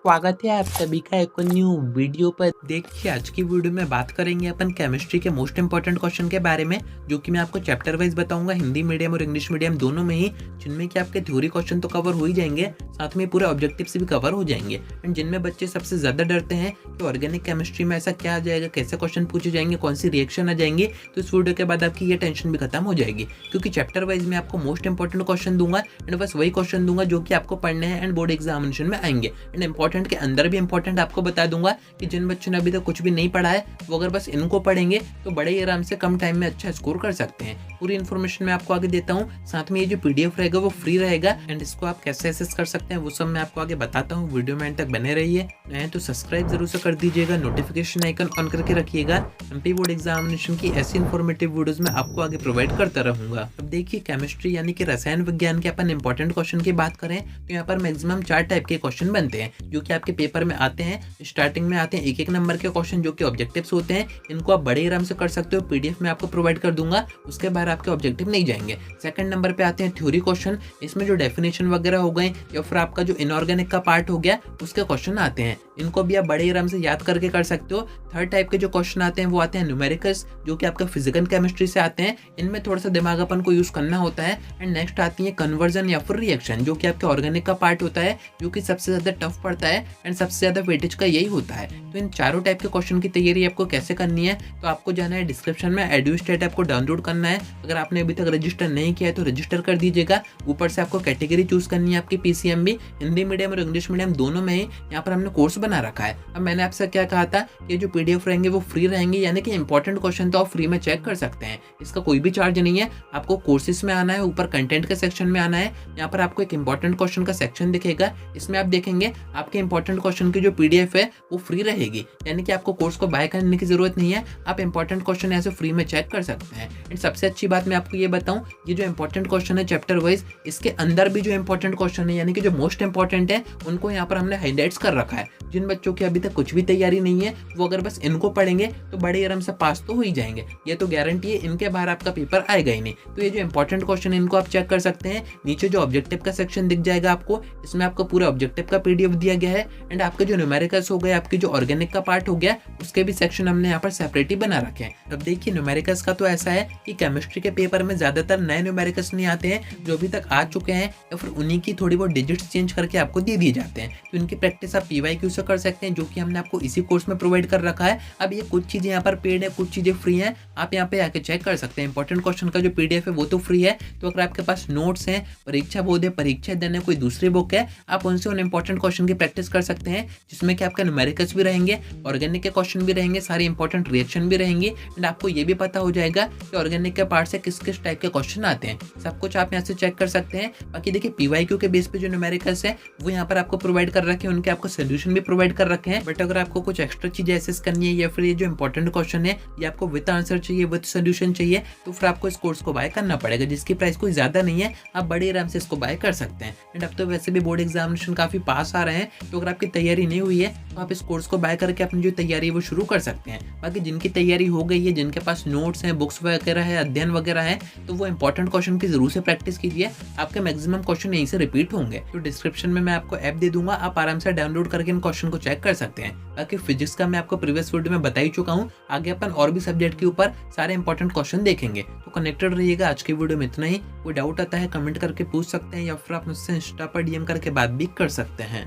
स्वागत है आप सभी का एक न्यू वीडियो पर। देखिए आज की वीडियो में बात करेंगे अपन केमिस्ट्री के मोस्ट इंपॉर्टेंट क्वेश्चन के बारे में, जो कि मैं आपको चैप्टर वाइज बताऊंगा, हिंदी मीडियम और इंग्लिश मीडियम दोनों में ही, जिनमें कि आपके थ्योरी क्वेश्चन तो कवर हो ही जाएंगे, साथ में पूरे ऑब्जेक्टिव्स भी कवर हो जाएंगे। एंड जिनमें बच्चे सबसे ज्यादा डरते हैं कि ऑर्गेनिक केमिस्ट्री में ऐसा क्या आ जाएगा, कैसे क्वेश्चन पूछे जाएंगे, कौन सी रिएक्शन आ जाएंगी, तो इस वीडियो के बाद आपकी ये टेंशन भी खत्म हो जाएगी, क्योंकि चैप्टर वाइज में आपको मोस्ट इंपॉर्टेंट क्वेश्चन दूंगा एंड बस वही क्वेश्चन दूंगा जो कि आपको पढ़ने हैं एंड बोर्ड एग्जामिनेशन में आएंगे। एंड इंपॉर्टेंट के अंदर भी इंपॉर्टेंट आपको बता दूंगा कि जिन बच्चों ने अभी तक कुछ भी नहीं पढ़ा है वो अगर बस इनको पढ़ेंगे तो बड़े ही आराम से कम टाइम में अच्छा स्कोर कर सकते हैं। पूरी इन्फॉर्मेशन मैं आपको आगे देता हूँ, साथ में ये जो पीडीएफ रहेगा वो फ्री रहेगा एंड इसको आप कैसे एक्सेस कर सकते हैं वो सब मैं आपको आगे बताता हूँ। वीडियो में एंड तक बने रहिए। नए तो सब्सक्राइब जरूर से कर दीजिएगा, नोटिफिकेशन आइकन ऑन करके रखिएगा। एमपी बोर्ड एग्जामिनेशन की ऐसी इन्फॉर्मेटिव वीडियोस मैं आपको आगे प्रोवाइड करता रहूंगा। अब देखिए केमिस्ट्री यानी कि रसायन विज्ञान के अपन इंपॉर्टेंट क्वेश्चन की बात करें तो यहाँ पर मैक्सिमम 4 टाइप के क्वेश्चन बनते हैं जो कि आपके पेपर में आते हैं। स्टार्टिंग में आते हैं एक नंबर के क्वेश्चन जो कि ऑब्जेक्टिव्स होते हैं, इनको आप बड़े आराम से कर सकते हो, पीडीएफ में आपको प्रोवाइड कर दूंगा, उसके बाद आपके ऑब्जेक्टिव नहीं जाएंगे। सेकंड नंबर पे आते हैं थ्योरी क्वेश्चन, इसमें जो डेफिनेशन वगैरह हो गए या फिर आपका जो इनऑर्गेनिक का पार्ट हो गया उसके क्वेश्चन आते हैं, इनको भी आप बड़े आराम से याद करके कर सकते हो। थर्ड टाइप के जो क्वेश्चन आते हैं वो आते हैं न्यूमेरिकल्स, जो कि आपका फिजिकल केमिस्ट्री से आते हैं, इनमें थोड़ा सा दिमाग अपन को यूज करना होता है। एंड नेक्स्ट आती है कन्वर्जन या फिर रिएक्शन, जो कि आपके ऑर्गेनिक का पार्ट होता है, जो कि सबसे ज्यादा टफ पड़ता है एंड सबसे ज्यादा वेटेज का यही होता है। तो इन चारों टाइप के क्वेश्चन की तैयारी आपको कैसे करनी है, तो आपको जाना है डिस्क्रिप्शन में, एडुस्टेट ऐप को डाउनलोड करना है। अगर आपने अभी तक रजिस्टर नहीं किया है तो रजिस्टर कर दीजिएगा। ऊपर से आपको कैटेगरी चूज करनी है आपकी पीसीएमबी, हिंदी मीडियम और इंग्लिश मीडियम दोनों में ही यहाँ पर हमने कोर्स बना रखा है। अब मैंने आपसे क्या कहा था कि जो पीडीएफ रहेंगे वो फ्री रहेंगे, यानी कि इंपॉर्टेंट क्वेश्चन तो आप फ्री में चेक कर सकते हैं, इसका कोई भी चार्ज नहीं है। आपको कोर्सेज में आना है, ऊपर कंटेंट के सेक्शन में आना है, यहाँ पर आपको एक इंपॉर्टेंट क्वेश्चन का सेक्शन दिखेगा, इसमें आप देखेंगे आपके इंपॉर्टेंट क्वेश्चन की जो पीडीएफ है वो फ्री रहेगी, यानी कि आपको कोर्स को बाय करने की जरूरत नहीं है, आप इंपॉर्टेंट क्वेश्चन ऐसे फ्री में चेक कर सकते हैं। एंड सबसे अच्छी बात मैं आपको ये बताऊं, ये जो इंपॉर्टेंट क्वेश्चन है चैप्टर वाइज, इसके अंदर भी जो इंपॉर्टेंट क्वेश्चन है यानी कि जो मोस्ट इंपॉर्टेंट है उनको यहाँ पर हमने हाईलाइट्स कर रखा है। जिन बच्चों की अभी तक कुछ भी तैयारी नहीं है वो अगर बस इनको पढ़ेंगे तो बड़े आराम से पास तो हो ही जाएंगे, ये तो गारंटी है, इनके बाहर आपका पेपर आएगा ही नहीं। तो ये जो इंपॉर्टेंट क्वेश्चन इनको आप चेक कर सकते हैं। नीचे जो ऑब्जेक्टिव का सेक्शन दिख जाएगा आपको, इसमें आपको पूरे ऑब्जेक्टिव का पीडीएफ दिया गया है एंड आपके जो न्यूमेरिकल्स हो गए, आपके जो ऑर्गेनिक का पार्ट हो गया, उसके भी सेक्शन हमने यहाँ पर सेपरेट ही बना रखे हैं। अब देखिए न्यूमेरिकल्स का तो ऐसा है कि केमिस्ट्री के पेपर में ज्यादातर नए न्यूमेरिकल्स नहीं आते हैं, जो अभी तक आ चुके हैं या फिर उन्हीं की थोड़ी बहुत डिजिट्स चेंज करके आपको दे दिए जाते हैं। तो इनकी प्रैक्टिस आप पीवाईक्यू से कर सकते हैं, जो कि हमने आपको इसी कोर्स में प्रोवाइड कर रखा है। अब ये कुछ चीजें यहाँ पर पेड है, कुछ चीजें फ्री हैं, आप यहाँ पे आके चेक कर सकते हैं। इंपॉर्टेंट क्वेश्चन का जो पीडीएफ है वो तो फ्री है, तो अगर आपके पास नोट्स हैं, परीक्षा बोर्ड है, परीक्षा देने कोई दूसरी बुक है, आप उनसे उन इंपॉर्टेंट क्वेश्चन की प्रैक्टिस कर सकते हैं, जिसमें कि आपका न्यूमेरिकल्स भी रहेंगे, ऑर्गेनिक के क्वेश्चन भी रहेंगे, सारी इंपॉर्टेंट रिएक्शन भी रहेंगी एंड आपको ये भी पता हो जाएगा कि ऑर्गेनिक के पार्ट से किस किस टाइप के क्वेश्चन आते हैं। सब कुछ आप यहाँ से चेक कर सकते हैं। बाकी देखिए पीवाईक्यू के बेस पे जो न्यूमेरिकल्स है वो यहाँ पर आपको प्रोवाइड कर रखे हैं, उनके आपको सोल्यूशन भी प्रोवाइड कर रखे हैं। बट अगर आपको कुछ एक्स्ट्रा चीजें एसेस करनी है या फिर ये जो इंपॉर्टेंट क्वेश्चन है ये आपको विद आंसर चाहिए, विद सोल्यूशन चाहिए, तो फिर आपको इस कोर्स को बाय करना पड़ेगा, जिसकी प्राइस कोई ज्यादा नहीं है, आप बड़े आराम से इसको बाय कर सकते हैं। एंड अब तो वैसे भी बोर्ड एग्जामिनेशन काफी पास आ रहे हैं, तो अगर आपकी तैयारी नहीं हुई है तो आप इस कोर्स को बाय करके अपनी जो तैयारी है वो शुरू कर सकते हैं। बाकी जिनकी तैयारी हो गई है, जिनके पास नोट्स हैं, बुक्स वगैरह है, अध्ययन वगैरह है, तो वो इंपॉर्टेंट क्वेश्चन की जरूर से प्रैक्टिस कीजिए, आपके मैक्सिमम क्वेश्चन यहीं से रिपीट होंगे। तो डिस्क्रिप्शन में मैं आपको ऐप दे दूंगा, आप आराम से डाउनलोड करके इन क्वेश्चन को चेक कर सकते हैं। बाकी फिजिक्स का मैं आपको प्रीवियस वीडियो में बता ही चुका हूँ, आगे अपन और भी सब्जेक्ट के ऊपर सारे इंपॉर्टेंट क्वेश्चन देखेंगे। तो कनेक्टेड रहिएगा। आज की वीडियो में इतना ही। कोई डाउट आता है कमेंट करके पूछ सकते हैं या फिर आप मुझसे इंस्टा पर डीएम करके बात भी कर सकते हैं।